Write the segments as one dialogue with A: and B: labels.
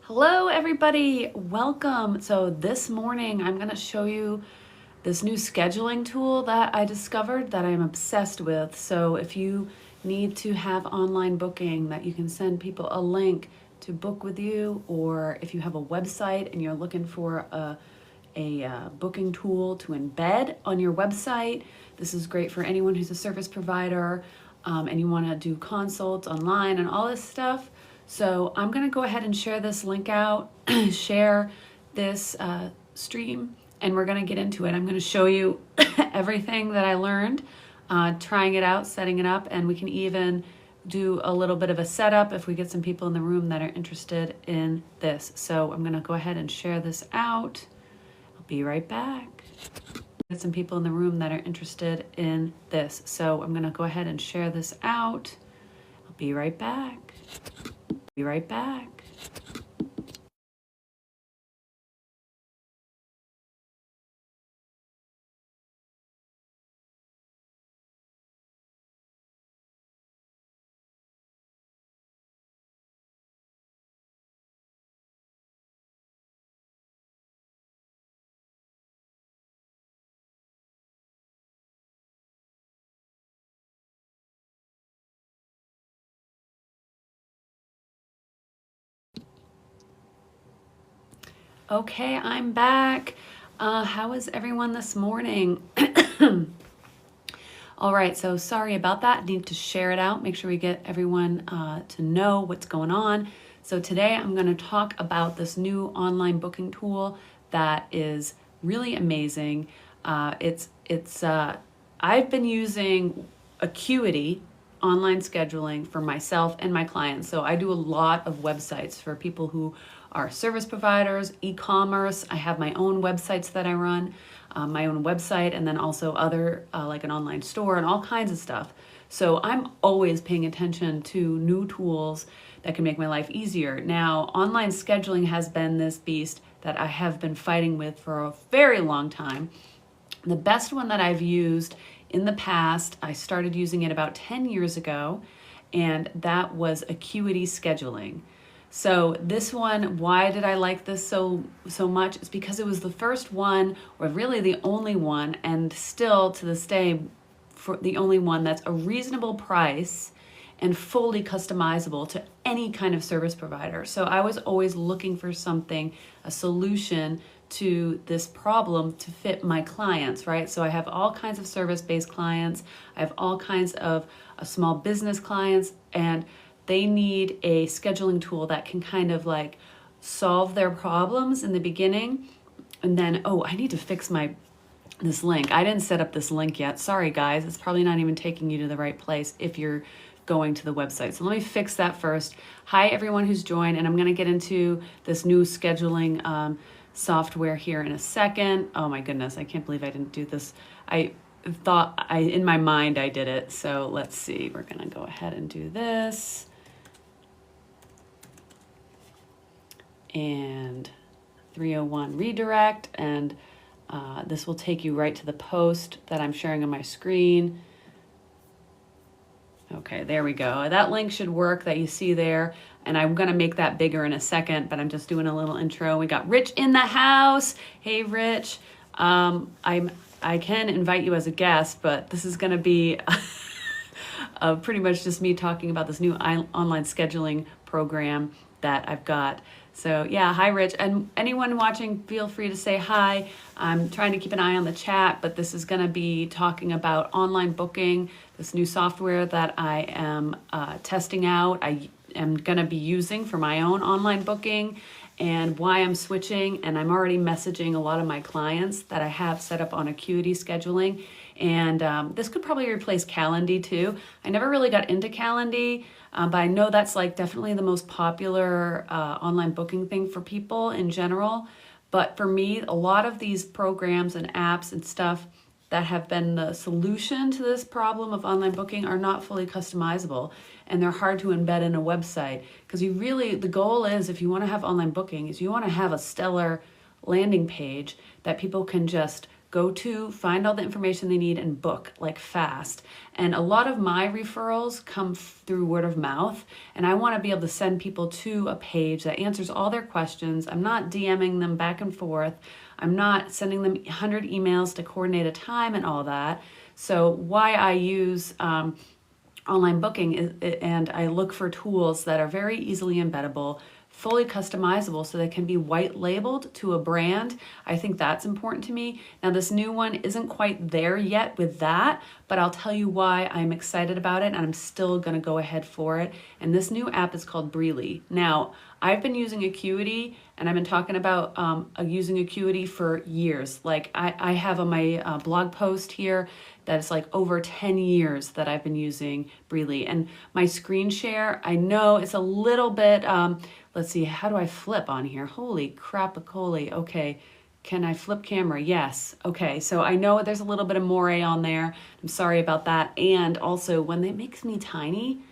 A: Hello everybody, welcome. So this morning I'm going to show you this new scheduling tool that I discovered that I'm obsessed with. So if you need to have online booking that you can send people a link to book with you, or if you have a website and you're looking for a booking tool to embed on your website, this is great for anyone who's a service provider and you want to do consults online and all this stuff. So I'm going to go ahead and share this link out, share this stream, and we're going to get into it. I'm going to show you everything that I learned, trying it out, setting it up, and we can even do a little bit of a setup if we get some people in the room that are interested in this. So I'm going to go ahead and share this out. I'll be right back. Get some people in the room that are interested in this. So I'm going to go ahead and share this out. I'll be right back. Be right back. Okay, I'm back. How is everyone this morning? All right, so sorry about that. Need to share it out. Make sure we get everyone to know what's going on. So today I'm going to talk about this new online booking tool that is really amazing. I've been using Acuity online scheduling for myself and my clients. So I do a lot of websites for people who are service providers, e-commerce. I have my own websites that I run, my own website, and then also other like an online store and all kinds of stuff. So I'm always paying attention to new tools that can make my life easier. Now, online scheduling has been this beast that I have been fighting with for a very long time. The best one that I've used in the past, I started using it about 10 years ago, and that was Acuity Scheduling. So this one, why did I like this so much? It's because it was the first one, or really the only one, and still to this day, for the only one that's a reasonable price and fully customizable to any kind of service provider. So I was always looking for something, a solution to this problem to fit my clients, right? So I have all kinds of service-based clients. I have all kinds of small business clients, and they need a scheduling tool that can kind of like solve their problems in the beginning. And then, oh, I need to fix this link. I didn't set up this link yet. Sorry, guys. It's probably not even taking you to the right place if you're going to the website. So let me fix that first. Hi, everyone who's joined, and I'm going to get into this new scheduling software here in a second. Oh my goodness, I can't believe I didn't do this. I thought in my mind I did it. So let's see, we're going to go ahead and do this. And 301 redirect, and this will take you right to the post that I'm sharing on my screen. Okay, there we go. That link should work that you see there, and I'm gonna make that bigger in a second, but I'm just doing a little intro. We got Rich in the house. Hey, Rich. I can invite you as a guest, but this is gonna be pretty much just me talking about this new online scheduling program that I've got. So yeah, hi Rich, and anyone watching, feel free to say hi. I'm trying to keep an eye on the chat, but this is going to be talking about online booking, this new software that I am testing out. I am going to be using for my own online booking, and why I'm switching. And I'm already messaging a lot of my clients that I have set up on Acuity Scheduling. And this could probably replace Calendly too. I never really got into Calendly, but I know that's like definitely the most popular online booking thing for people in general. But for me, a lot of these programs and apps and stuff that have been the solution to this problem of online booking are not fully customizable, and they're hard to embed in a website. Because the goal is, if you want to have online booking, is you want to have a stellar landing page that people can just go to, find all the information they need, and book like fast. And a lot of my referrals come through word of mouth, and I want to be able to send people to a page that answers all their questions. I'm not DMing them back and forth. I'm not sending them 100 emails to coordinate a time and all that. So why I use online booking and I look for tools that are very easily embeddable, fully customizable, so they can be white labeled to a brand. I think that's important to me. Now, this new one isn't quite there yet with that, but I'll tell you why I'm excited about it, and I'm still gonna go ahead for it. And this new app is called Breely. Now, I've been using Acuity, and I've been talking about using Acuity for years. Like I have on my blog post here that it's like over 10 years that I've been using Breely. And my screen share, I know it's a little bit, let's see, how do I flip on here? Holy crap-a-coly. Okay, can I flip camera? Yes. Okay, so I know there's a little bit of moire on there. I'm sorry about that. And also, when it makes me tiny,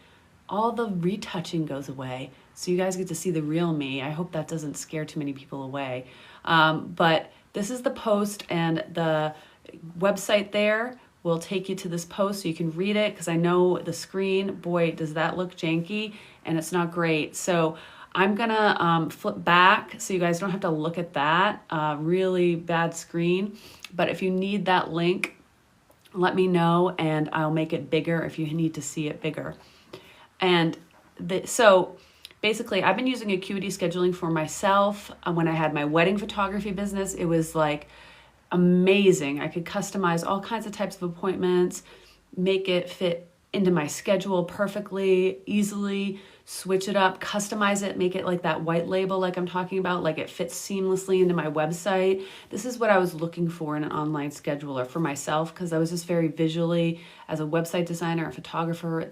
A: all the retouching goes away. So you guys get to see the real me. I hope that doesn't scare too many people away. But this is the post, and the website there will take you to this post so you can read it, because I know the screen, boy, does that look janky, and it's not great. So I'm gonna flip back so you guys don't have to look at that really bad screen. But if you need that link, let me know and I'll make it bigger if you need to see it bigger. And so basically, I've been using Acuity scheduling for myself. When I had my wedding photography business, it was like amazing. I could customize all kinds of types of appointments, make it fit into my schedule perfectly, easily, switch it up, customize it, make it like that white label like I'm talking about, like it fits seamlessly into my website. This is what I was looking for in an online scheduler for myself, because I was just very visually, as a website designer, a photographer,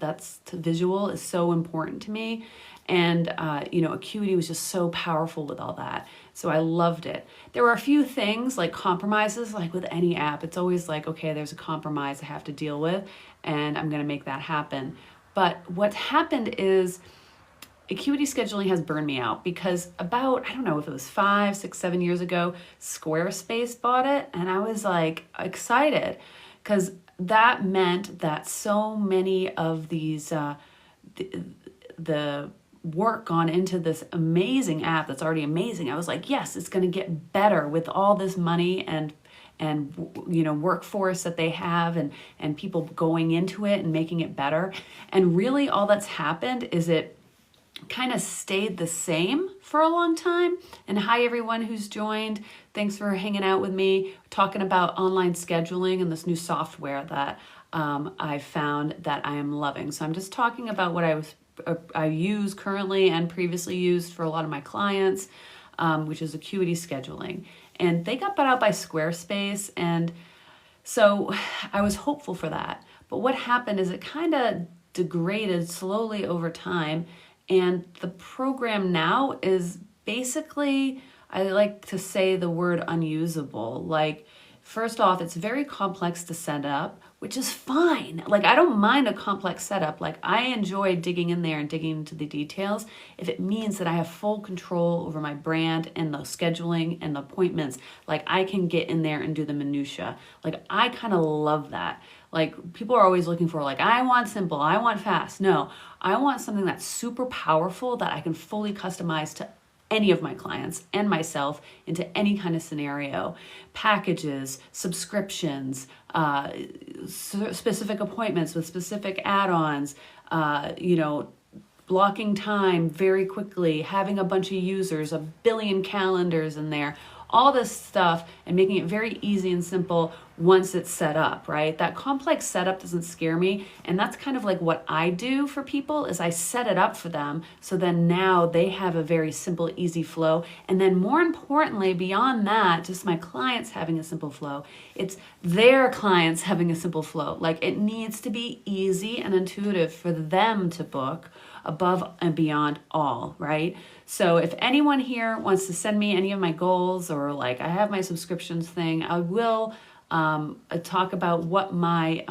A: visual is so important to me. And, Acuity was just so powerful with all that. So I loved it. There were a few things like compromises, like with any app, it's always like, okay, there's a compromise I have to deal with, and I'm going to make that happen. But what happened is Acuity scheduling has burned me out, because about, I don't know if it was 5, 6, 7 years ago, Squarespace bought it, and I was like excited, because that meant that so many of these, the work gone into this amazing app that's already amazing. I was like, yes, it's going to get better with all this money and workforce that they have, and people going into it and making it better. And really all that's happened is it kind of stayed the same for a long time. And hi everyone who's joined. Thanks for hanging out with me, talking about online scheduling and this new software that I found that I am loving. So I'm just talking about what I use currently and previously used for a lot of my clients, which is Acuity scheduling. And they got bought out by Squarespace, and so I was hopeful for that. But what happened is it kind of degraded slowly over time, and the program now is basically, I like to say the word unusable. Like, first off, it's very complex to set up, which is fine. Like, I don't mind a complex setup. Like, I enjoy digging in there and digging into the details if it means that I have full control over my brand and the scheduling and the appointments. Like, I can get in there and do the minutia. Like, I kind of love that. Like, people are always looking for, like, I want simple, I want fast. No, I want something that's super powerful that I can fully customize to any of my clients and myself into any kind of scenario. Packages, subscriptions, specific appointments with specific add-ons, blocking time very quickly, having a bunch of users, a billion calendars in there, all this stuff, and making it very easy and simple once it's set up, right? That complex setup doesn't scare me, and that's kind of like what I do for people is I set it up for them, so then now they have a very simple, easy flow. And then more importantly, beyond that, just my clients having a simple flow, it's their clients having a simple flow. Like, it needs to be easy and intuitive for them to book above and beyond all, right? So if anyone here wants to send me any of my goals, or like I have my subscriptions thing, I will talk about what my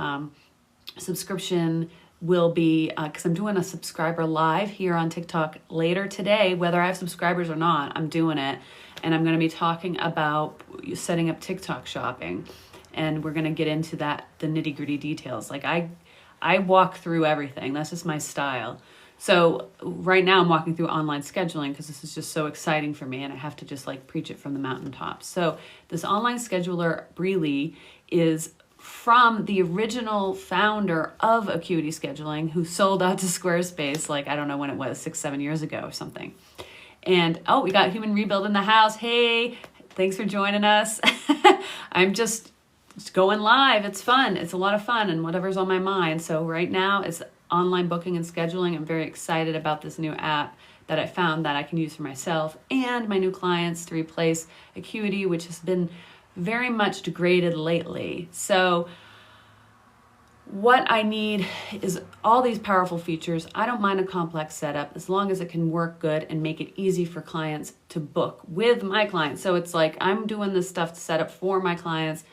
A: subscription will be, because I'm doing a subscriber live here on TikTok later today, whether I have subscribers or not, I'm doing it. And I'm going to be talking about setting up TikTok shopping. And we're going to get into that, the nitty gritty details. Like I walk through everything. That's just my style. So right now I'm walking through online scheduling because this is just so exciting for me and I have to just like preach it from the mountaintops. So this online scheduler, Breely, is from the original founder of Acuity Scheduling, who sold out to Squarespace, like, I don't know when it was, 6-7 years ago or something. And, oh, we got Human Rebuild in the house. Hey, thanks for joining us. I'm just going live. It's fun. It's a lot of fun and whatever's on my mind. So right now it's online booking and scheduling. I'm very excited about this new app that I found that I can use for myself and my new clients to replace Acuity, which has been very much degraded lately. So what I need is all these powerful features. I don't mind a complex setup as long as it can work good and make it easy for clients to book with my clients. So it's like I'm doing this stuff to set up for my clients.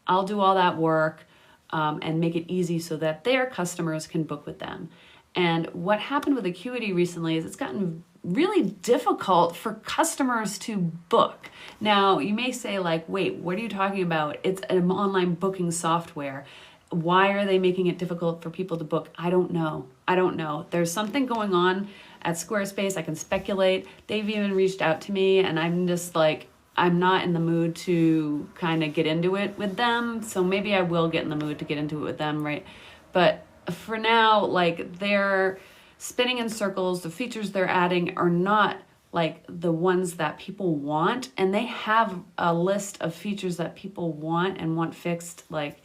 A: I'll do all that work and make it easy so that their customers can book with them. And what happened with Acuity recently is it's gotten really difficult for customers to book. Now, you may say like, wait, what are you talking about? It's an online booking software. Why are they making it difficult for people to book? I don't know. There's something going on at Squarespace. I can speculate. They've even reached out to me and I'm just like, I'm not in the mood to kind of get into it with them. So maybe I will get in the mood to get into it with them, right? But for now, like they're spinning in circles. The features they're adding are not like the ones that people want. And they have a list of features that people want and want fixed. Like,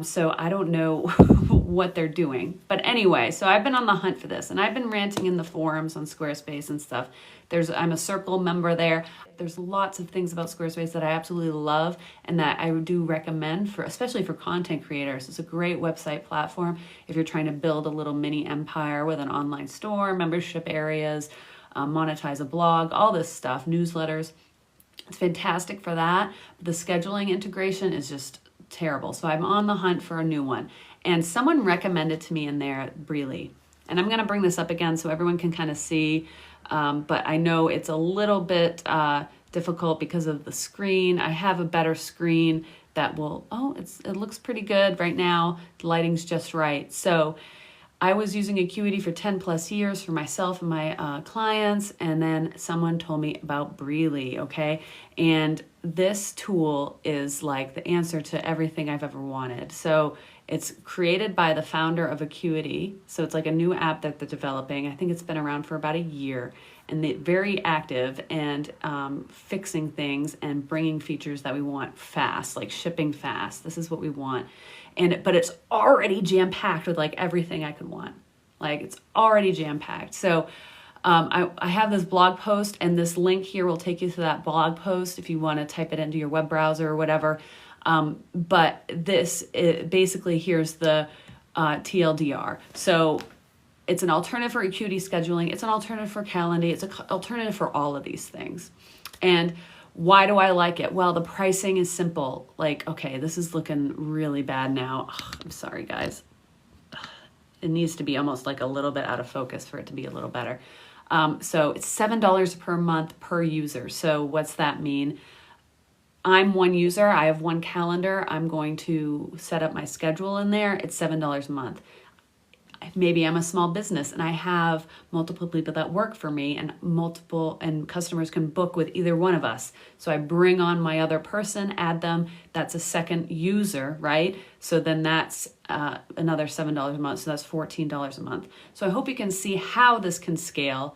A: so I don't know what they're doing. But anyway, so I've been on the hunt for this and I've been ranting in the forums on Squarespace and stuff. I'm a Circle member there. There's lots of things about Squarespace that I absolutely love and that I do recommend for, especially for content creators. It's a great website platform if you're trying to build a little mini empire with an online store, membership areas, monetize a blog, all this stuff, newsletters. It's fantastic for that. The scheduling integration is just terrible. So I'm on the hunt for a new one. And someone recommended to me in there, Breely. And I'm going to bring this up again so everyone can kind of see. But I know it's a little bit difficult because of the screen. I have a better screen that will, it looks pretty good right now. The lighting's just right. So I was using Acuity for 10 plus years for myself and my clients. And then someone told me about Breely, okay? And this tool is like the answer to everything I've ever wanted. So it's created by the founder of Acuity. So it's like a new app that they're developing. I think it's been around for about a year and they're very active and fixing things and bringing features that we want fast, like shipping fast. This is what we want. But it's already jam-packed with like everything I could want. Like it's already jam-packed. So I have this blog post and this link here will take you to that blog post if you want to type it into your web browser or whatever. But basically here's the TLDR. So it's an alternative for Acuity scheduling. It's an alternative for Calendly. It's an alternative for all of these things. And why do I like it? Well, the pricing is simple. Like, okay, this is looking really bad now. Ugh, I'm sorry, guys. It needs to be almost like a little bit out of focus for it to be a little better. So it's $7 per month per user. So what's that mean? I'm one user. I have one calendar. I'm going to set up my schedule in there. It's $7 a month. Maybe I'm a small business and I have multiple people that work for me and customers can book with either one of us. So I bring on my other person, add them. That's a second user, right? So then that's another $7 a month. So that's $14 a month. So I hope you can see how this can scale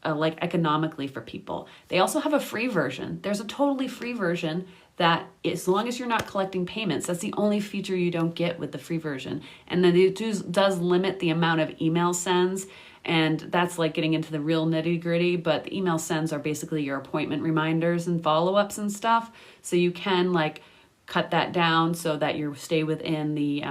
A: like economically for people. They also have a free version. There's a totally free version that as long as you're not collecting payments, that's the only feature you don't get with the free version. And then it does limit the amount of email sends, and that's like getting into the real nitty gritty, but the email sends are basically your appointment reminders and follow-ups and stuff. So you can like cut that down so that you stay within the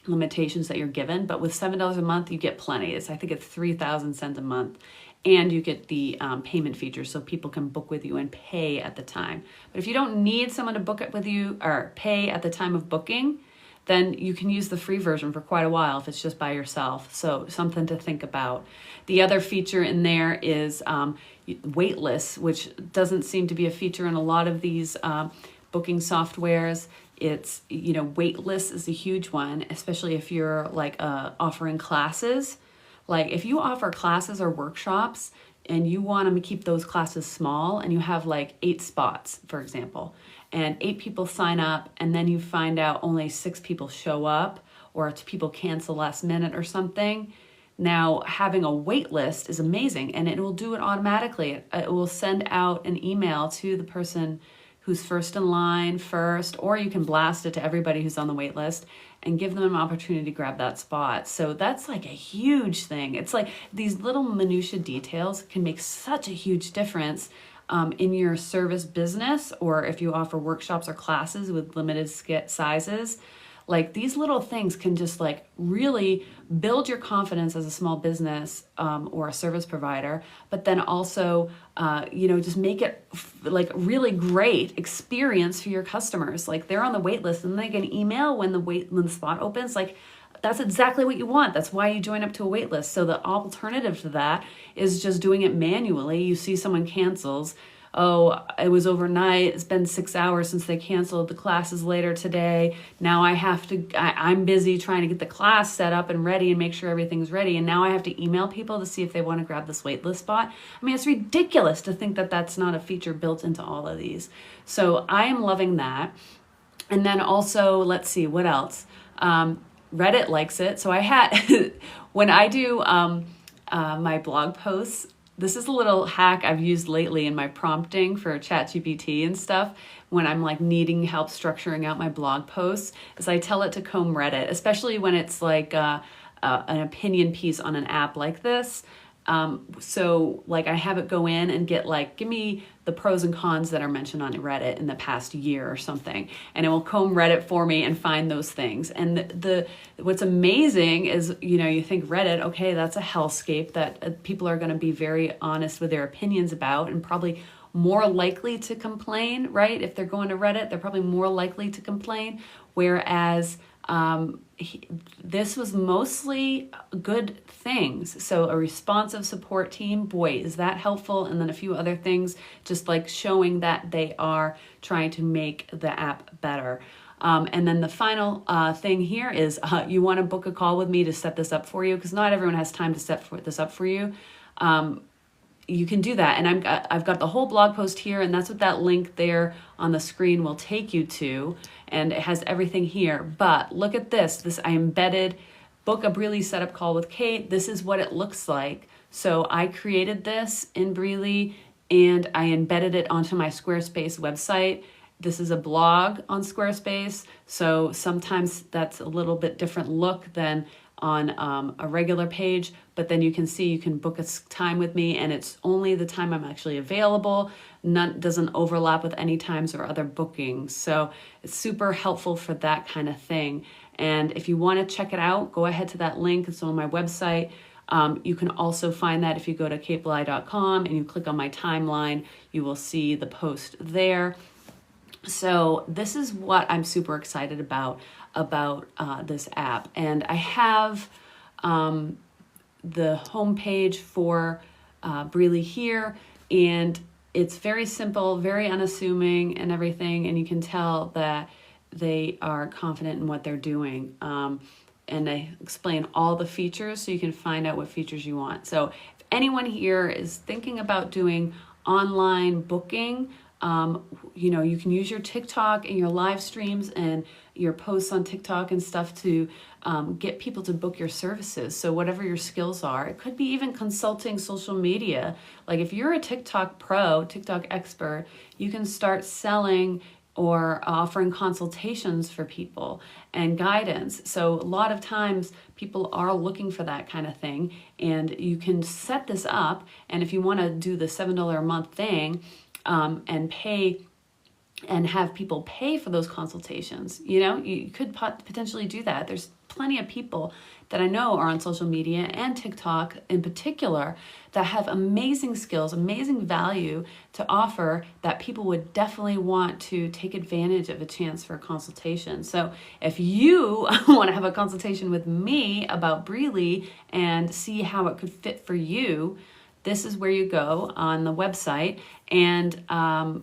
A: limitations that you're given. But with $7 a month, you get plenty. I think it's 3,000 cents a month. And you get the payment feature so people can book with you and pay at the time. But if you don't need someone to book it with you or pay at the time of booking, then you can use the free version for quite a while if it's just by yourself. So something to think about. The other feature in there is wait lists, which doesn't seem to be a feature in a lot of these booking softwares. It's, wait lists is a huge one, especially if you're like offering classes. Like if you offer classes or workshops and you want to keep those classes small and you have like 8 spots, for example, and 8 people sign up and then you find out only 6 people show up or people cancel last minute or something. Now, having a wait list is amazing and it will do it automatically. It will send out an email to the person who's first in line first, or you can blast it to everybody who's on the wait list and give them an opportunity to grab that spot. So that's like a huge thing. It's like these little minutia details can make such a huge difference in your service business, or if you offer workshops or classes with limited sizes. Like these little things can just like really build your confidence as a small business or a service provider, but then also, just make it like really great experience for your customers. Like they're on the wait list and they get an email when the spot opens. Like that's exactly what you want. That's why you join up to a wait list. So the alternative to that is just doing it manually. You see someone cancels. Oh, it was overnight. It's been 6 hours since they canceled. The class is later today. Now I'm busy trying to get the class set up and ready and make sure everything's ready. And now I have to email people to see if they want to grab this waitlist spot. I mean, it's ridiculous to think that that's not a feature built into all of these. So I am loving that. And then also, let's see, what else? Reddit likes it. So I had, when I do my blog posts, this is a little hack I've used lately in my prompting for ChatGPT and stuff when I'm like needing help structuring out my blog posts, is I tell it to comb Reddit, especially when it's like an opinion piece on an app like this. So like I have it go in and give me the pros and cons that are mentioned on Reddit in the past year or something. And it will comb Reddit for me and find those things. And what's amazing is, you think Reddit, okay, that's a hellscape that people are going to be very honest with their opinions about and probably more likely to complain, right? If they're going to Reddit, they're probably more likely to complain. Whereas this was mostly good things. So a responsive support team, boy, is that helpful. And then a few other things, just like showing that they are trying to make the app better. And then the final thing here is you want to book a call with me to set this up for you, because not everyone has time to set this up for you. You can do that. And I've got the whole blog post here, and that's what that link there on the screen will take you to. And it has everything here. But look at this. I embedded book a Breely setup call with Kate. This is what it looks like. So I created this in Breely and I embedded it onto my Squarespace website. This is a blog on Squarespace. So sometimes that's a little bit different look than on a regular page, but then you can see you can book a time with me and it's only the time I'm actually available. Doesn't overlap with any times or other bookings. So it's super helpful for that kind of thing. And if you want to check it out, go ahead to that link. It's on my website. You can also find that if you go to katebly.com and you click on my timeline, you will see the post there. So this is what I'm super excited about this app. And I have the homepage for Breely here, and it's very simple, very unassuming and everything, and you can tell that they are confident in what they're doing. And I explain all the features so you can find out what features you want. So if anyone here is thinking about doing online booking, you can use your TikTok and your live streams and your posts on TikTok and stuff to get people to book your services. So whatever your skills are, it could be even consulting social media. Like if you're a TikTok pro, TikTok expert, you can start selling or offering consultations for people and guidance. So a lot of times people are looking for that kind of thing, and you can set this up. And if you want to do the $7 a month thing, and pay and have people pay for those consultations, you could potentially do that. There's plenty of people that I know are on social media and TikTok in particular that have amazing skills, amazing value to offer that people would definitely want to take advantage of a chance for a consultation. So if you want to have a consultation with me about Breely and see how it could fit for you, this is where you go on the website and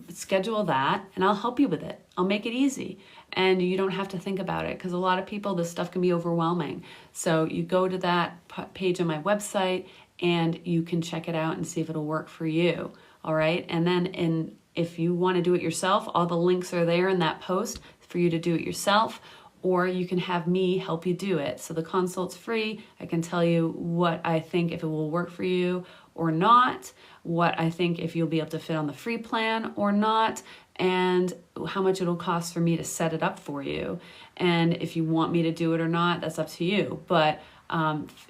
A: schedule that, and I'll help you with it. I'll make it easy. And you don't have to think about it, because a lot of people, this stuff can be overwhelming. So you go to that page on my website and you can check it out and see if it'll work for you. All right. And then if you want to do it yourself, all the links are there in that post for you to do it yourself, or you can have me help you do it. So the consult's free. I can tell you what I think, if it will work for you or not, what I think if you'll be able to fit on the free plan or not, and how much it'll cost for me to set it up for you. And if you want me to do it or not, that's up to you. But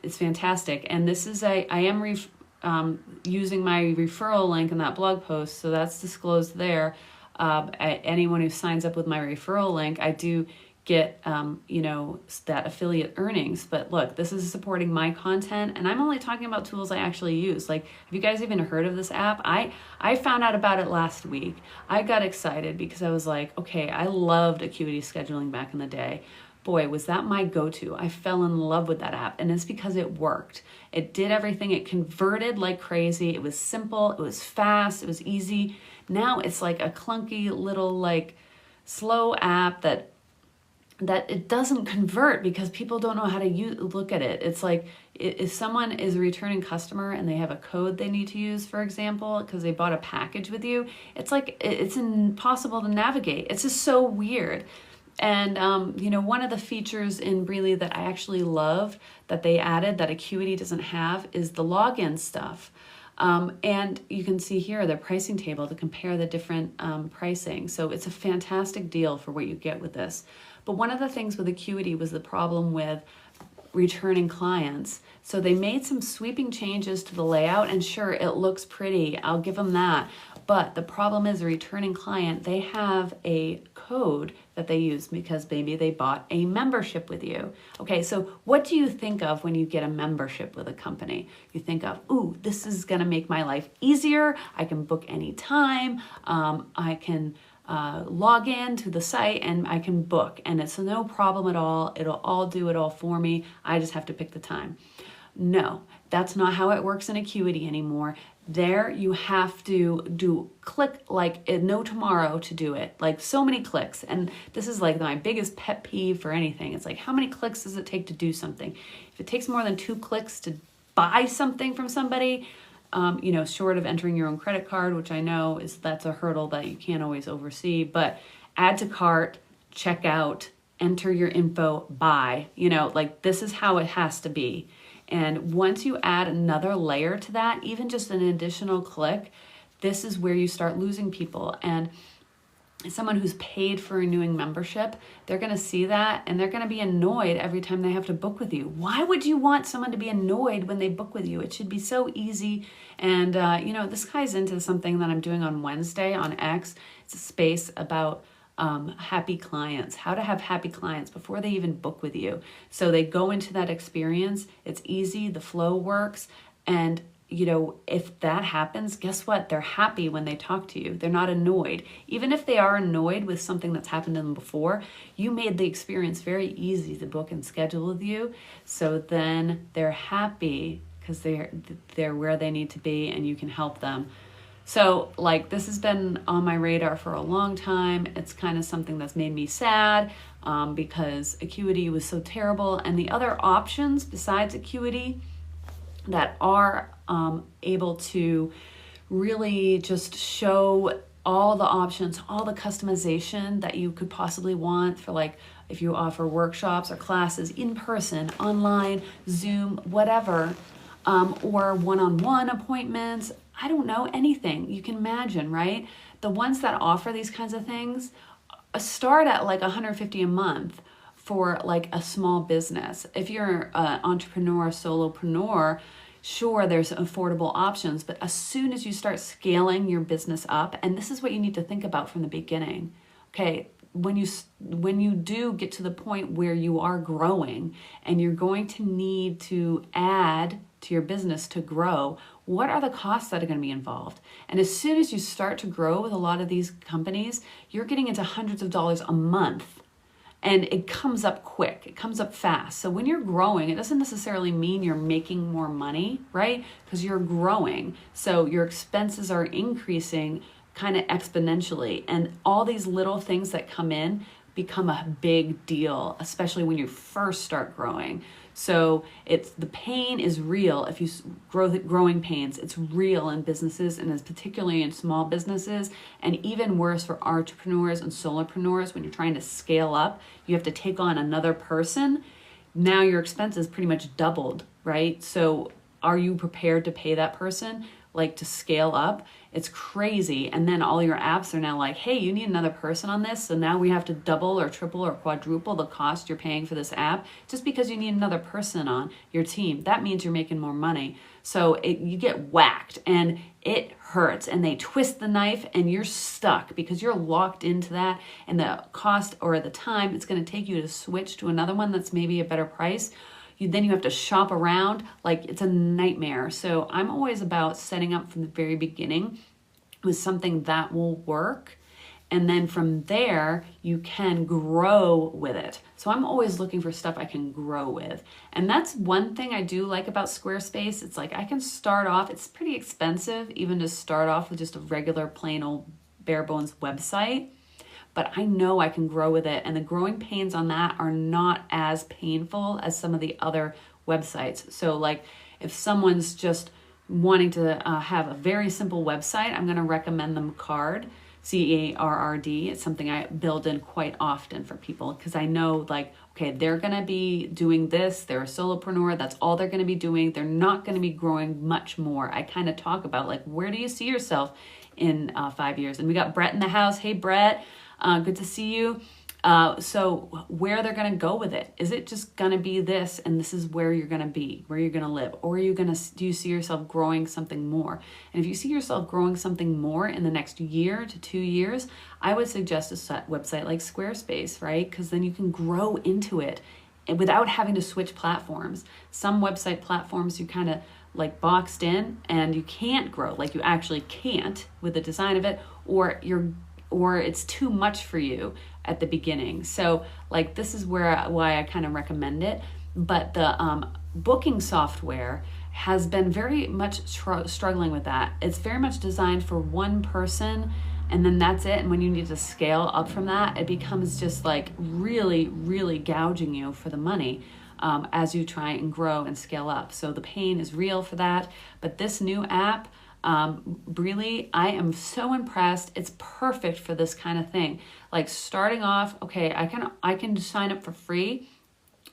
A: it's fantastic. And this is I am using my referral link in that blog post, so that's disclosed there. Anyone who signs up with my referral link, I do get that affiliate earnings. But look, this is supporting my content, and I'm only talking about tools I actually use. Like, have you guys even heard of this app? I found out about it last week. I got excited because I was like, okay, I loved Acuity scheduling back in the day. Boy, was that my go-to. I fell in love with that app, and it's because it worked. It did everything. It converted like crazy. It was simple. It was fast. It was easy. Now it's like a clunky little like slow app that it doesn't convert because people don't know how to look at it. It's like if someone is a returning customer and they have a code they need to use, for example, because they bought a package with you, it's like it's impossible to navigate. It's just so weird. And one of the features in Breely that I actually love that they added that Acuity doesn't have is the login stuff. And you can see here the pricing table to compare the different pricing. So it's a fantastic deal for what you get with this. But one of the things with Acuity was the problem with returning clients. So they made some sweeping changes to the layout, and sure, it looks pretty. I'll give them that. But the problem is a returning client, they have a code that they use because maybe they bought a membership with you. Okay, so what do you think of when you get a membership with a company? You think of, ooh, this is gonna make my life easier. I can book anytime. I can log in to the site and I can book, and it's no problem at all. It'll all do it all for me. I just have to pick the time. No, that's not how it works in Acuity anymore. There you have to click like no tomorrow to do it, like so many clicks. And this is like my biggest pet peeve for anything. It's like, how many clicks does it take to do something? If it takes more than 2 clicks to buy something from somebody, short of entering your own credit card, which I know that's a hurdle that you can't always oversee, but add to cart, check out, enter your info, buy, like this is how it has to be. And once you add another layer to that, even just an additional click, this is where you start losing people. And someone who's paid for renewing membership, they're going to see that and they're going to be annoyed every time they have to book with you. Why would you want someone to be annoyed when they book with you? It should be so easy. And, this ties into something that I'm doing on Wednesday on X. It's a space about happy clients, how to have happy clients before they even book with you. So they go into that experience. It's easy. The flow works. And if that happens, guess what? They're happy when they talk to you. They're not annoyed. Even if they are annoyed with something that's happened to them before, you made the experience very easy to book and schedule with you. So then they're happy because they're where they need to be and you can help them. So this has been on my radar for a long time. It's kind of something that's made me sad because Acuity was so terrible. And the other options besides Acuity that are able to really just show all the options, all the customization that you could possibly want for if you offer workshops or classes in person, online, Zoom, whatever, or one-on-one appointments. I don't know, anything you can imagine, right? The ones that offer these kinds of things start at $150 a month for a small business. If you're an entrepreneur, solopreneur, sure, there's affordable options, but as soon as you start scaling your business up, and this is what you need to think about from the beginning, okay, when you do get to the point where you are growing and you're going to need to add to your business to grow, what are the costs that are going to be involved? And as soon as you start to grow with a lot of these companies, you're getting into hundreds of dollars a month. And it comes up quick, it comes up fast. So when you're growing, it doesn't necessarily mean you're making more money, right? Because you're growing. So your expenses are increasing kind of exponentially. And all these little things that come in become a big deal, especially when you first start growing. So it's the pain is real. If you growing pains, it's real in businesses, and it's particularly in small businesses, and even worse for entrepreneurs and solopreneurs. When you're trying to scale up, you have to take on another person. Now your expenses pretty much doubled, right? So are you prepared to pay that person, like, to scale up? It's crazy. And then all your apps are now like, hey, you need another person on this. So now we have to double or triple or quadruple the cost you're paying for this app just because you need another person on your team. That means you're making more money. So you get whacked and it hurts, and they twist the knife and you're stuck because you're locked into that, and the cost or the time it's going to take you to switch to another one that's maybe a better price. Then you have to shop around. Like, it's a nightmare. So I'm always about setting up from the very beginning with something that will work. And then from there, you can grow with it. So I'm always looking for stuff I can grow with. And that's one thing I do like about Squarespace. It's like I can start off, it's pretty expensive even to start off with just a regular plain old bare bones website. But I know I can grow with it, and the growing pains on that are not as painful as some of the other websites. So like if someone's just wanting to have a very simple website, I'm going to recommend them Carrd, C-A-R-R-D. It's something I build in quite often for people because I know, like, okay, they're going to be doing this. They're a solopreneur. That's all they're going to be doing. They're not going to be growing much more. I kind of talk about, like, where do you see yourself in 5 years? And we got Brett in the house. Hey, Brett. Good to see you. So where they're going to go with it. Is it just going to be this, and this is where you're going to be, where you're going to live? Or are you going to, do you see yourself growing something more? And if you see yourself growing something more in the next year to 2 years, I would suggest a website like Squarespace, right? Because then you can grow into it without having to switch platforms. Some website platforms you kind of like boxed in and you can't grow, like you actually can't with the design of it, or it's too much for you at the beginning. So like this is why I kind of recommend it. But the booking software has been very much struggling with that. It's very much designed for one person, and then that's it. And when you need to scale up from that, it becomes just like really, really gouging you for the money as you try and grow and scale up. So the pain is real for that. But this new app, Breely, I am so impressed. It's perfect for this kind of thing. Like starting off, okay, I can sign up for free,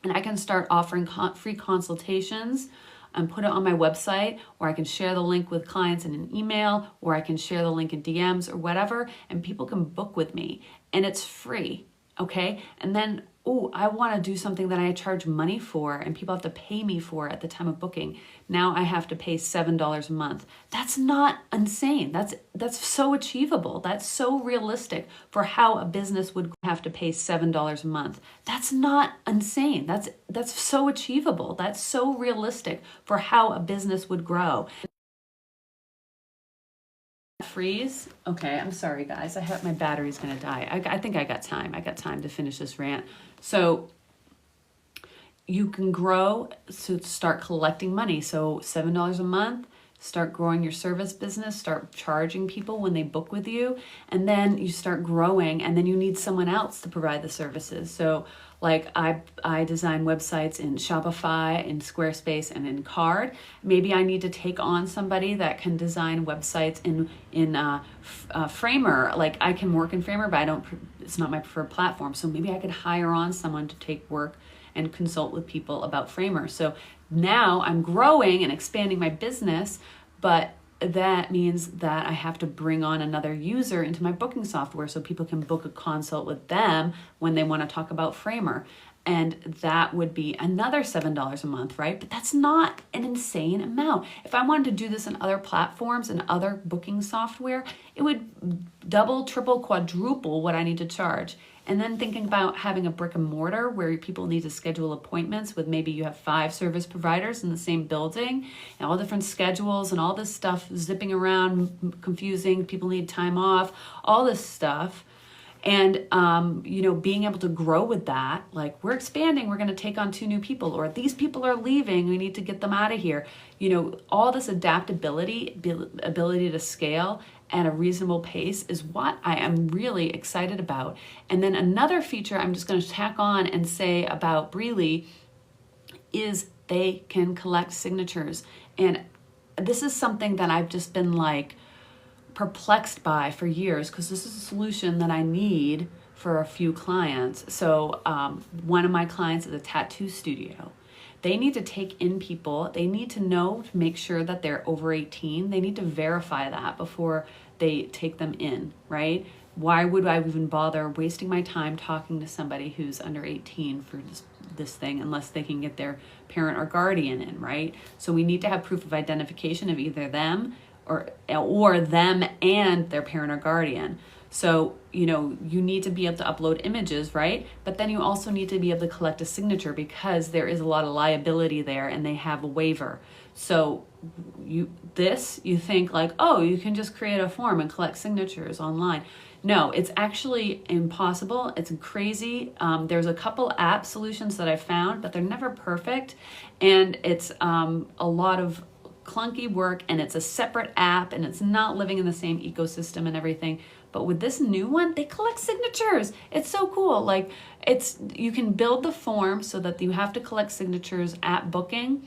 A: and I can start offering free consultations and put it on my website, or I can share the link with clients in an email, or I can share the link in DMs or whatever, and people can book with me, and it's free. Okay. And then, oh, I want to do something that I charge money for and people have to pay me for at the time of booking. Now I have to pay $7 a month. That's not insane. That's so achievable. That's so realistic for how a business would have to pay $7 a month. That's not insane. That's so achievable. That's so realistic for how a business would grow. Freeze. Okay, I'm sorry guys. I hope my battery's gonna die. I think I got time. I got time to finish this rant. So you can grow to start collecting money. So $7 a month, start growing your service business, start charging people when they book with you, and then you start growing, and then you need someone else to provide the services. So like I design websites in Shopify, in Squarespace, and in Carrd. Maybe I need to take on somebody that can design websites in Framer. Like I can work in Framer, but it's not my preferred platform. So maybe I could hire on someone to take work and consult with people about Framer. So now I'm growing and expanding my business, but that means that I have to bring on another user into my booking software so people can book a consult with them when they want to talk about Framer. And that would be another $7 a month, right? But that's not an insane amount. If I wanted to do this in other platforms and other booking software, it would double, triple, quadruple what I need to charge. And then thinking about having a brick and mortar where people need to schedule appointments with, maybe you have 5 service providers in the same building and all different schedules and all this stuff zipping around, confusing, people need time off, all this stuff. And, being able to grow with that, like, we're expanding, we're going to take on 2 new people, or these people are leaving, we need to get them out of here. All this adaptability, ability to scale at a reasonable pace is what I am really excited about. And then another feature I'm just going to tack on and say about Breely is they can collect signatures. And this is something that I've just been like perplexed by for years, because this is a solution that I need for a few clients. So one of my clients is a tattoo studio. They need to take in people. They need to know to make sure that they're over 18. They need to verify that before they take them in, right? Why would I even bother wasting my time talking to somebody who's under 18 for this thing, unless they can get their parent or guardian in, right? So we need to have proof of identification of either them or them and their parent or guardian. So, you need to be able to upload images, right? But then you also need to be able to collect a signature, because there is a lot of liability there and they have a waiver. So you think like, oh, you can just create a form and collect signatures online. No, it's actually impossible. It's crazy. There's a couple app solutions that I found, but they're never perfect. And it's a lot of clunky work, and it's a separate app, and it's not living in the same ecosystem and everything. But with this new one, they collect signatures. It's so cool. Like, you can build the form so that you have to collect signatures at booking,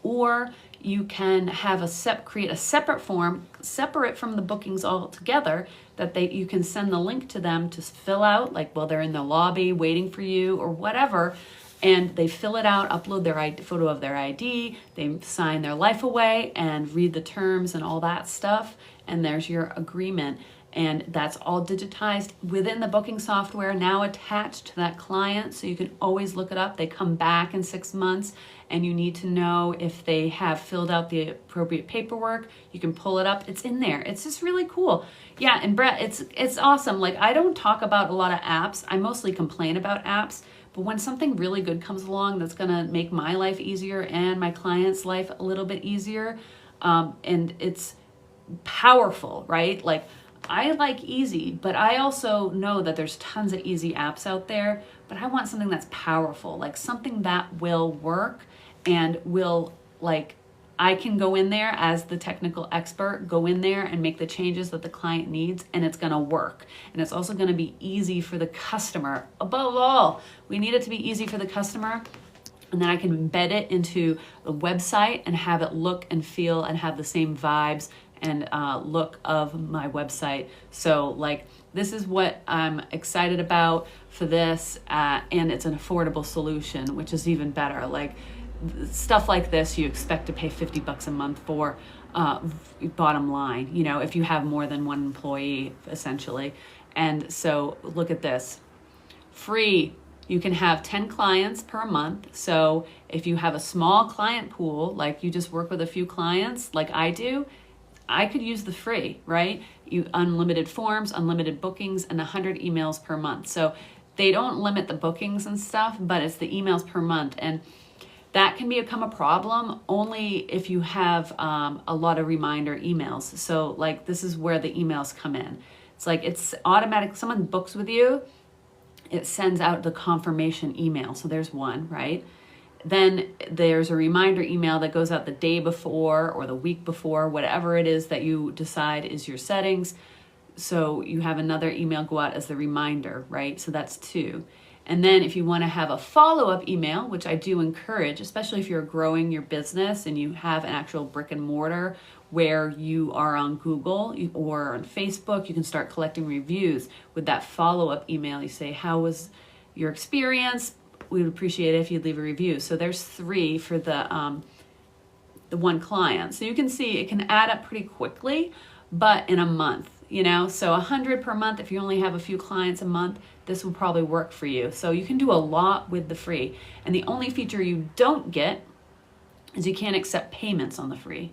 A: or you can have create a separate form, separate from the bookings altogether, that you can send the link to them to fill out, like while they're in the lobby waiting for you or whatever. And they fill it out, upload their photo of their ID, they sign their life away and read the terms and all that stuff. And there's your agreement. And that's all digitized within the booking software, now attached to that client. So you can always look it up. They come back in 6 months and you need to know if they have filled out the appropriate paperwork. You can pull it up. It's in there. It's just really cool. Yeah, and Brett, it's awesome. Like, I don't talk about a lot of apps. I mostly complain about apps. But when something really good comes along that's going to make my life easier and my client's life a little bit easier, and it's powerful, right? Like, I like easy, but I also know that there's tons of easy apps out there, but I want something that's powerful, like something that will work and will, like, I can go in there as the technical expert, go in there and make the changes that the client needs, and it's going to work. And it's also going to be easy for the customer. Above all, we need it to be easy for the customer, and then I can embed it into the website and have it look and feel and have the same vibes and look of my website. So, like, this is what I'm excited about for this, and it's an affordable solution, which is even better. Like, stuff like this you expect to pay $50 a month for, bottom line, if you have more than one employee, essentially. And so look at this. Free. You can have 10 clients per month. So if you have a small client pool, like you just work with a few clients like I do, I could use the free, right? Unlimited forms, unlimited bookings, and 100 emails per month. So they don't limit the bookings and stuff, but it's the emails per month. And that can become a problem only if you have a lot of reminder emails. So, like, this is where the emails come in. It's like, it's automatic. Someone books with you, it sends out the confirmation email. So there's one, right? Then there's a reminder email that goes out the day before or the week before, whatever it is that you decide is your settings. So you have another email go out as the reminder, right? So that's 2. And then if you want to have a follow-up email, which I do encourage, especially if you're growing your business and you have an actual brick and mortar where you are on Google or on Facebook, you can start collecting reviews with that follow-up email. You say, how was your experience? We would appreciate it if you'd leave a review. So there's 3 for the one client. So you can see it can add up pretty quickly, but in a month, so 100 per month. If you only have a few clients a month, this will probably work for you. So you can do a lot with the free. And the only feature you don't get is you can't accept payments on the free.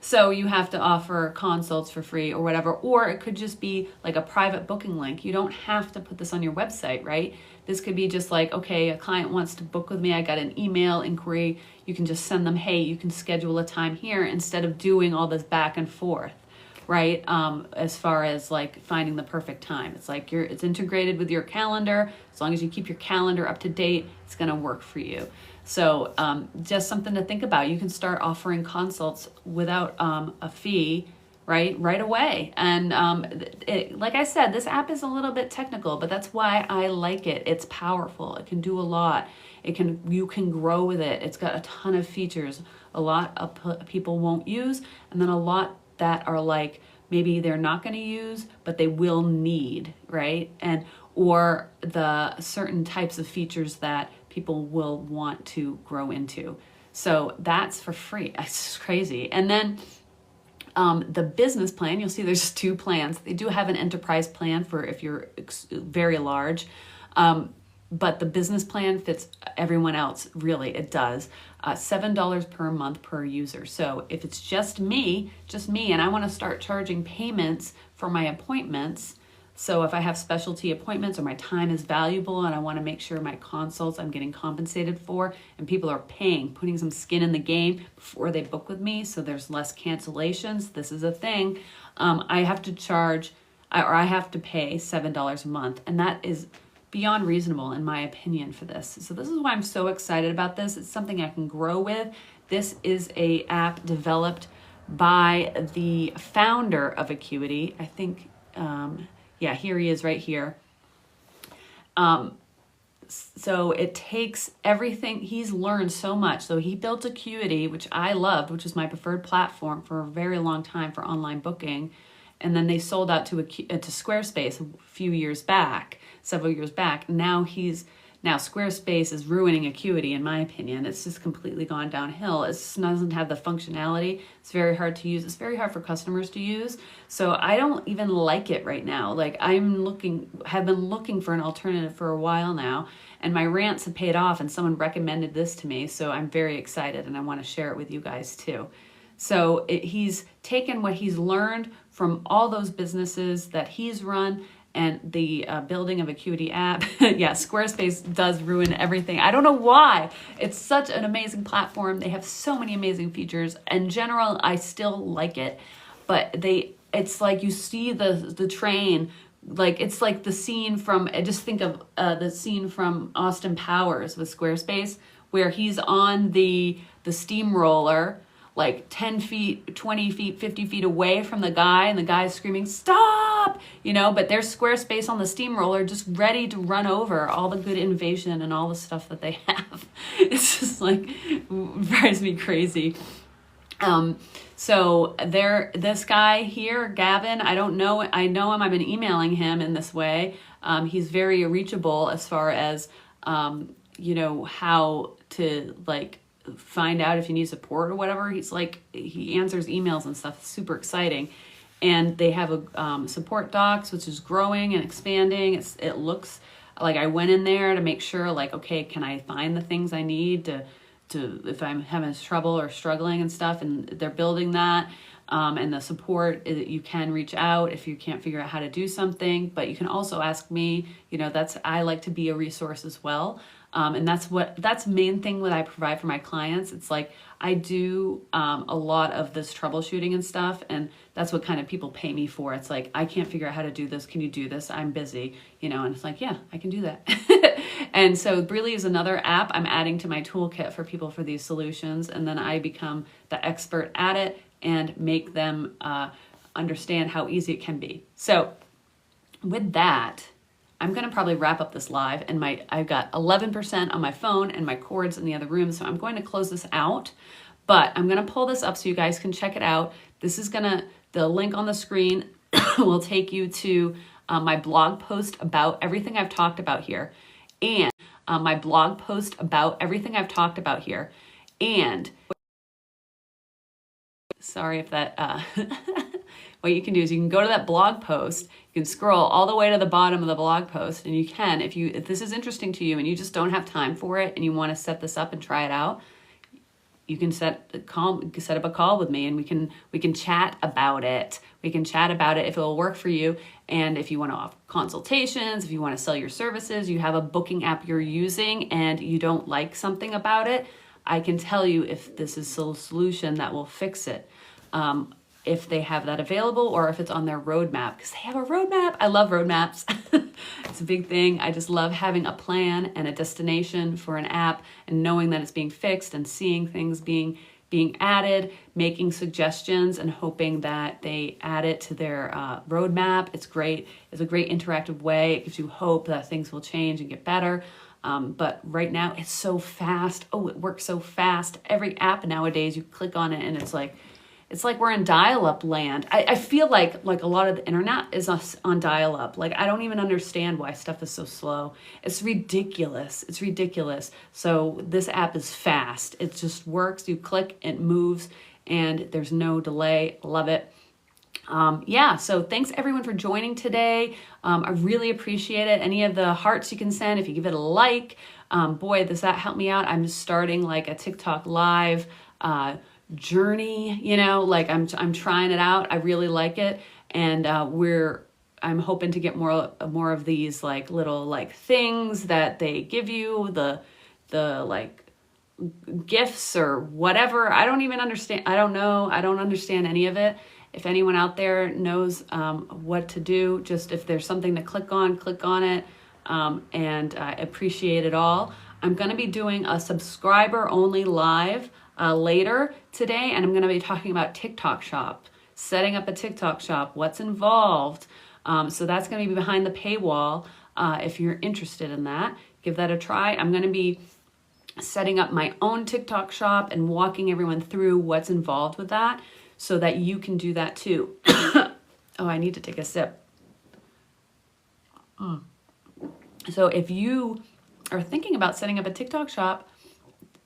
A: So you have to offer consults for free or whatever, or it could just be like a private booking link. You don't have to put this on your website, right? This could be just like, okay, a client wants to book with me. I got an email inquiry. You can just send them, hey, you can schedule a time here instead of doing all this back and forth, right? As far as like finding the perfect time. It's like it's integrated with your calendar. As long as you keep your calendar up to date, it's going to work for you. So just something to think about. You can start offering consults without a fee, right away. And like I said, this app is a little bit technical, but that's why I like it. It's powerful. It can do a lot. You can grow with it. It's got a ton of features. A lot of people won't use, and then a lot that are like maybe they're not going to use, but they will need, right? Or the certain types of features that people will want to grow into. So that's for free. It's crazy. And then the business plan, you'll see there's 2 plans. They do have an enterprise plan for if you're very large. But the business plan fits everyone else, really, it does. $7 per month per user. So if it's just me, and I want to start charging payments for my appointments, so if I have specialty appointments or my time is valuable and I want to make sure my consults I'm getting compensated for and people are putting some skin in the game before they book with me so there's less cancellations, this is a thing, I have to pay $7 a month, and that is beyond reasonable in my opinion for this. So this is why I'm so excited about this. It's something I can grow with. This is a app developed by the founder of Acuity. I think, yeah, here he is right here. So it takes everything, he's learned so much. So he built Acuity, which I loved, which is my preferred platform for a very long time for online booking. And then they sold out to Squarespace several years back. Now Squarespace is ruining Acuity, in my opinion. It's just completely gone downhill. It just doesn't have the functionality. It's very hard to use. It's very hard for customers to use. So I don't even like it right now. Like have been looking for an alternative for a while now, and my rants have paid off, and someone recommended this to me. So I'm very excited, and I want to share it with you guys too. So he's taken what he's learned from all those businesses that he's run and the building of Acuity app. Yeah, Squarespace does ruin everything. I don't know why. It's such an amazing platform. They have so many amazing features. In general, I still like it, but it's like you see the train, like it's like the scene from, just think of the scene from Austin Powers with Squarespace, where he's on the steamroller, like 10 feet, 20 feet, 50 feet away from the guy, and the guy's screaming, stop, but there's Squarespace on the steamroller just ready to run over all the good innovation and all the stuff that they have. It's just like, drives me crazy. So this guy here, Gavin, I don't know, I know him, I've been emailing him in this way. He's very reachable as far as, how to find out if you need support or whatever. He answers emails and stuff. It's super exciting. And they have a support docs, which is growing and expanding. It looks like I went in there to make sure, okay, can I find the things I need to if I'm having trouble or struggling and stuff, and they're building that. And the support, you can reach out if you can't figure out how to do something, but you can also ask me. I like to be a resource as well. And that's the main thing that I provide for my clients. It's like I do a lot of this troubleshooting and stuff, and that's what kind of people pay me for. It's like, I can't figure out how to do this. Can you do this? I'm busy, and it's like, yeah, I can do that. And so Breely is another app I'm adding to my toolkit for people for these solutions, and then I become the expert at it and make them understand how easy it can be. So with that, I'm going to probably wrap up this live, and I've got 11% on my phone and my cord's in the other room, so I'm going to close this out, but I'm going to pull this up so you guys can check it out. This is the link on the screen will take you to my blog post about everything I've talked about here, and my blog post about everything I've talked about here, and sorry if that, what you can do is you can go to that blog post, you can scroll all the way to the bottom of the blog post, and you can, if this is interesting to you and you just don't have time for it and you want to set this up and try it out, you can set up a call with me, and we can chat about it. We can chat about it if it will work for you. And if you want to offer consultations, if you want to sell your services, you have a booking app you're using and you don't like something about it, I can tell you if this is a solution that will fix it. If they have that available or if it's on their roadmap, because they have a roadmap. I love roadmaps. It's a big thing. I just love having a plan and a destination for an app and knowing that it's being fixed and seeing things being added, making suggestions and hoping that they add it to their roadmap. It's great. It's a great interactive way. It gives you hope that things will change and get better. But right now it's so fast. Oh, it works so fast. Every app nowadays, you click on it and it's like we're in dial-up land. I feel like a lot of the internet is on dial-up. Like, I don't even understand why stuff is so slow. It's ridiculous. It's ridiculous. So this app is fast. It just works. You click, it moves, and there's no delay. Love it. Yeah, so thanks everyone for joining today. I really appreciate it. Any of the hearts you can send, if you give it a like, boy, does that help me out. I'm just starting like a TikTok live journey, you know, like I'm trying it out. I really like it, and I'm hoping to get more of these like little like things that they give you, the like gifts or whatever. I don't even understand. I don't know. I don't understand any of it. If anyone out there knows what to do, just if there's something to click on it, and I appreciate it all. I'm going to be doing a subscriber only live later today, and I'm going to be talking about TikTok shop, setting up a TikTok shop, what's involved. So that's going to be behind the paywall. If you're interested in that, give that a try. I'm going to be setting up my own TikTok shop and walking everyone through what's involved with that so that you can do that too. Oh, I need to take a sip. So if you are thinking about setting up a TikTok shop,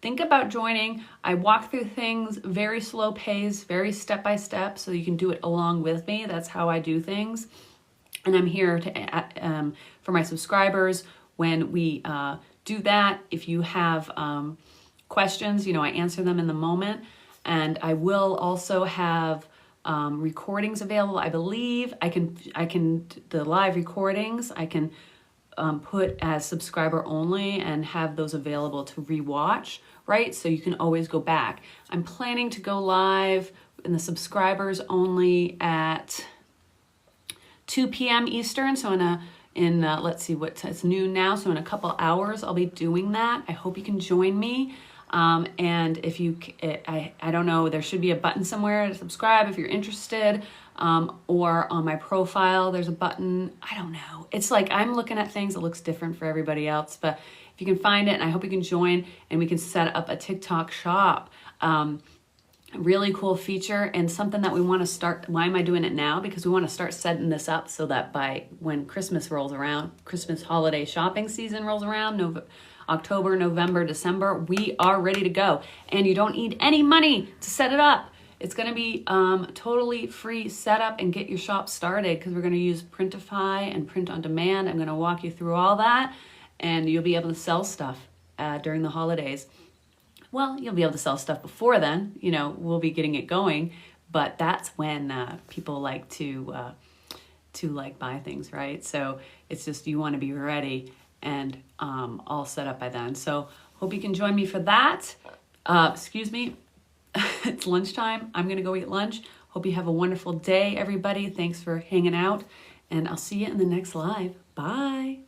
A: think about joining. I walk through things very slow pace, very step by step, so you can do it along with me. That's how I do things. And I'm here to for my subscribers when we do that. If you have questions, you know, I answer them in the moment. And I will also have recordings available. I believe I can the live recordings I can put as subscriber only and have those available to rewatch, right? So you can always go back. I'm planning to go live in the subscribers only at 2 p.m. Eastern. So let's see it's noon now. So in a couple hours, I'll be doing that. I hope you can join me. And if you, I don't know, there should be a button somewhere to subscribe if you're interested. Or on my profile, there's a button. I don't know. It's like I'm looking at things. It looks different for everybody else, but if you can find it, and I hope you can join, and we can set up a TikTok shop. Really cool feature and something that we want to start. Why am I doing it now? Because we want to start setting this up so that by when Christmas rolls around, Christmas holiday shopping season rolls around, October, November, December, we are ready to go. And you don't need any money to set it up. It's going to be totally free setup and get your shop started, because we're going to use Printify and print on demand. I'm going to walk you through all that, and you'll be able to sell stuff during the holidays. Well, you'll be able to sell stuff before then. You know, we'll be getting it going, but that's when people like to like buy things, right? So it's just you want to be ready and all set up by then. So hope you can join me for that. Excuse me. It's lunchtime. I'm going to go eat lunch. Hope you have a wonderful day, everybody. Thanks for hanging out, and I'll see you in the next live. Bye.